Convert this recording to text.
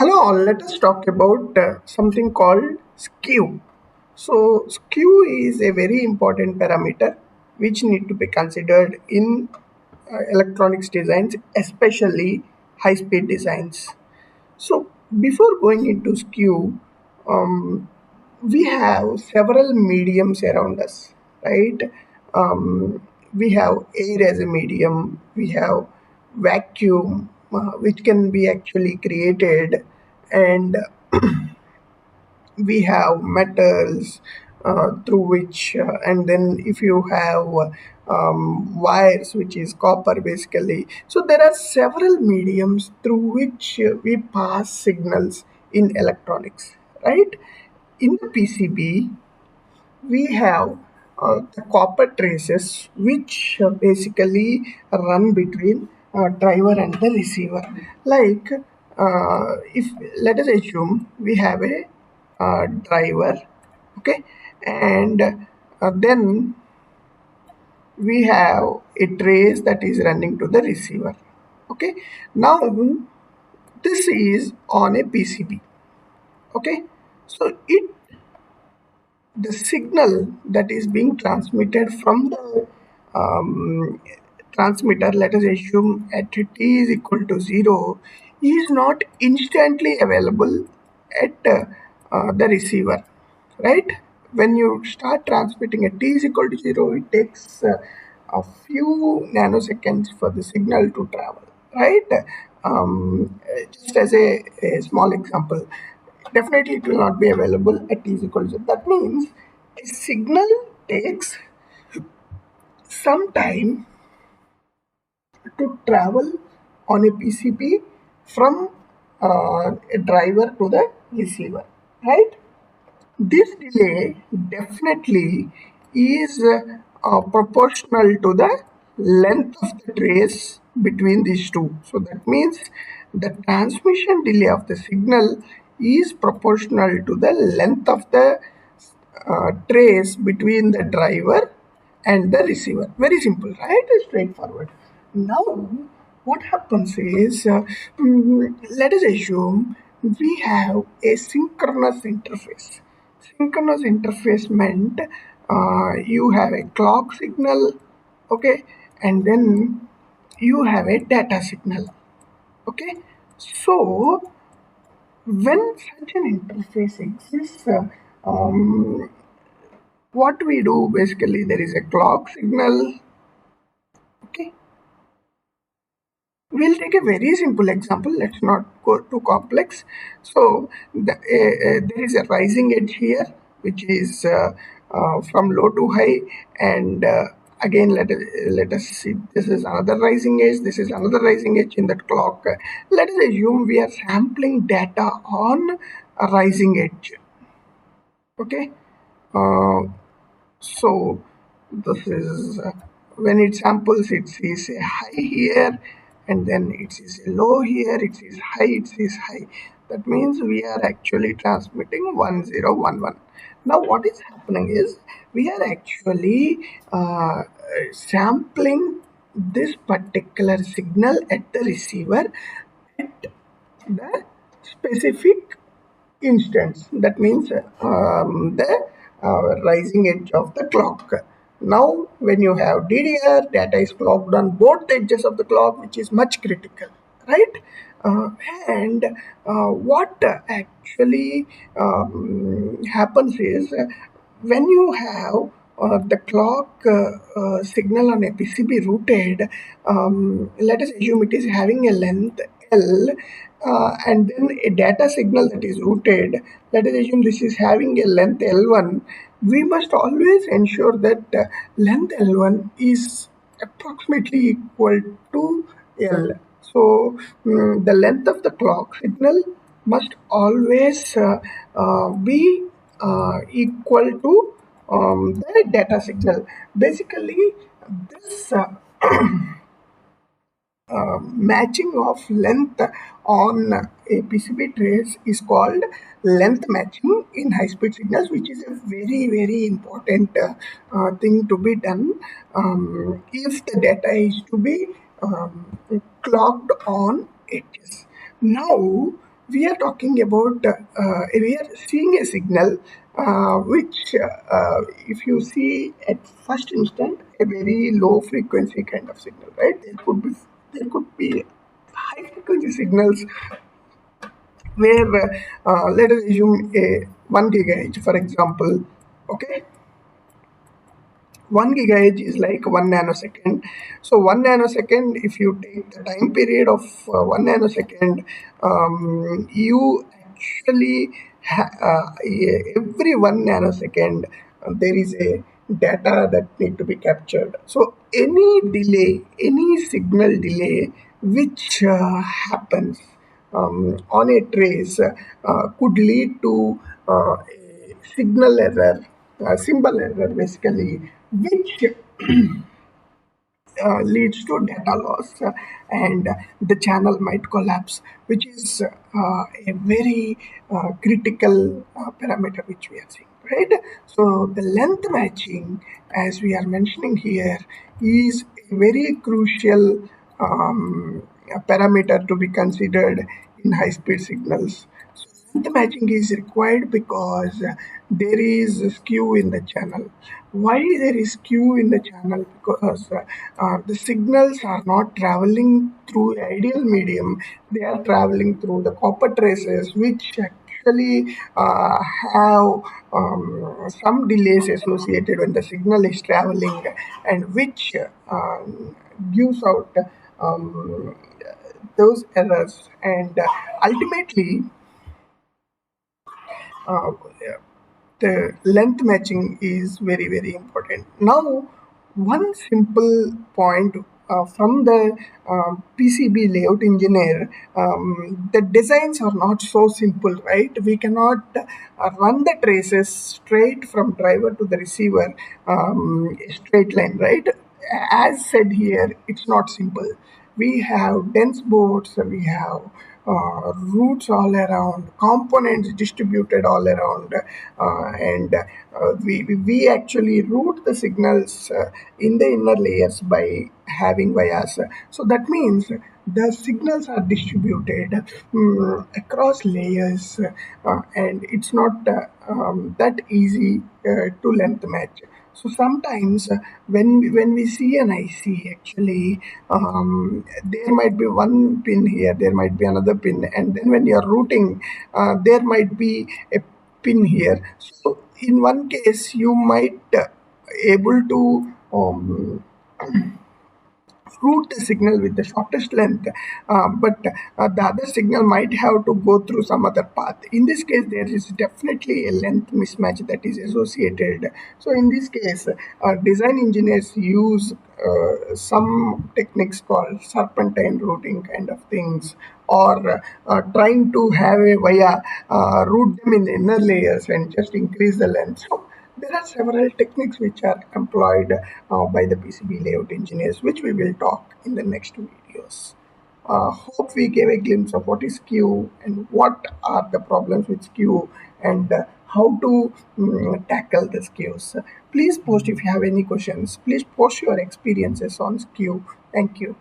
Hello all, let us talk about something called skew. So skew is a very important parameter which need to be considered in electronics designs, especially high-speed designs. So before going into skew, we have several mediums around us, right? We have air as a medium, we have vacuum, which can be actually created, and we have metals through which, and then if you have wires, which is copper basically. So there are several mediums through which we pass signals in electronics, right? In the PCB, we have the copper traces which basically run between driver and the receiver. Like if let us assume we have a driver, okay, and then we have a trace that is running to the receiver. Okay, now this is on a PCB. Okay, so the signal that is being transmitted from the transmitter, let us assume at t is equal to 0, is not instantly available at the receiver, right? When you start transmitting at t is equal to 0, it takes a few nanoseconds for the signal to travel, right? Just as a small example, definitely it will not be available at t is equal to 0. That means a signal takes some time to travel on a PCB from a driver to the receiver, right? This delay definitely is proportional to the length of the trace between these two. So that means the transmission delay of the signal is proportional to the length of the trace between the driver and the receiver. Very simple, right? Straightforward. Now, what happens is, let us assume we have a synchronous interface. Synchronous interface meant you have a clock signal, okay, and then you have a data signal, okay. So, when such an interface exists, what we do basically, there is a clock signal, okay. We'll take a very simple example, let's not go too complex. So there is a rising edge here which is from low to high, and again let us see, this is another rising edge, this is another rising edge in that clock. Let us assume we are sampling data on a rising edge, okay. uh, So this is when it samples, it sees a high here, and then it sees a low here, it sees high, it sees high. That means we are actually transmitting 1011. Now what is happening is we are actually sampling this particular signal at the receiver at the specific instance. That means the rising edge of the clock. Now, when you have DDR, data is clocked on both the edges of the clock, which is much critical, right? Uh, and what actually happens is when you have the clock signal on a PCB routed, let us assume it is having a length L, and then a data signal that is routed. Let us assume this is having a length L1. We must always ensure that length L1 is approximately equal to L. So the length of the clock signal must always be equal to the data signal. Basically, this matching of length on a PCB trace is called length matching in high-speed signals, which is a very important thing to be done if the data is to be clocked on edges. Now, we are talking about, we are seeing a signal which, if you see at first instant, a very low frequency kind of signal, right? There could be high frequency signals where, let us assume a 1 gigahertz, for example. Okay, 1 gigahertz is like 1 nanosecond. So 1 nanosecond, if you take the time period of 1 nanosecond, you actually every 1 nanosecond there is a data that need to be captured. So any delay, any signal delay which happens on a trace could lead to a signal error, symbol error basically, which leads to data loss, and the channel might collapse, which is a very critical parameter which we are seeing, right? So the length matching, as we are mentioning here, is a very crucial parameter to be considered in high speed signals. So length matching is required because there is a skew in the channel. Why there is skew in the channel? Because the signals are not traveling through ideal medium; they are traveling through the copper traces, which actually have some delays associated when the signal is traveling, and which gives out um, those errors, and ultimately uh, the length matching is very very important. Now, one simple point from the PCB layout engineer, the designs are not so simple, right? We cannot run the traces straight from driver to the receiver, a straight line, right? As said here, it's not simple. We have dense boards, we have roots all around, components distributed all around, and we actually route the signals in the inner layers by having wires. So that means the signals are distributed across layers, and it's not that easy to length match. So sometimes when we see an IC, actually there might be one pin here, there might be another pin, and then when you are routing, there might be a pin here. So in one case, you might able to route the signal with the shortest length, but the other signal might have to go through some other path. In this case, there is definitely a length mismatch that is associated. So, in this case, design engineers use some techniques called serpentine routing kind of things, or trying to have a via route them in inner layers and just increase the length. So, there are several techniques which are employed by the PCB layout engineers, which we will talk in the next videos. Hope we gave a glimpse of what is Skew and what are the problems with Skew, and how to tackle the Skews. Please post if you have any questions. Please post your experiences on Skew. Thank you.